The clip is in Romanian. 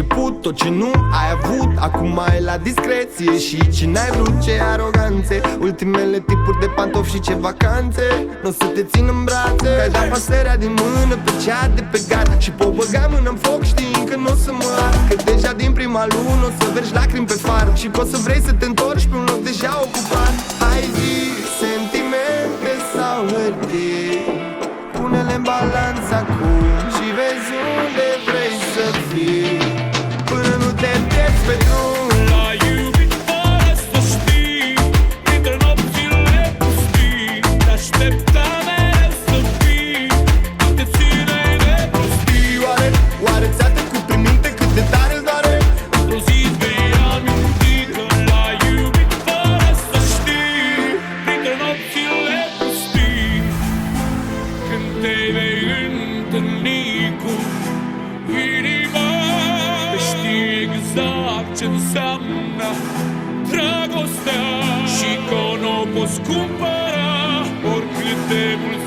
început, tot ce nu ai avut acum e la discreție. Și ce n-ai vrut, ce aroganțe, ultimele tipuri de pantofi și ce vacanțe. N-o să te țin în brațe, că ai dat pasărea din mână pe cea de pe gard. Și po băga mână în foc știind că n-o să mă ard, că deja din prima lună o să vergi lacrimi pe far. Și că o să vrei să te întorci pe un loc deja ocupat. Hai zi, sentimente sau hârtie, pune-le în balanță acum și vezi unde vrei să fii, până nu te pierzi pe drum. L-ai iubit fără să știi, printre nopțile pustii. Te-aștepta mereu să fii, nu te țineai de prostii. Oare ți-a trecut prin minte cât de tare îți doare? Într-o zi vei aminti că l-ai iubit fără să știi, printre nopțile pustii. Când te vei întâlni cu inima, vei ști exact ce înseamnă dragostea și că n-o poți cumpăra oricât de mult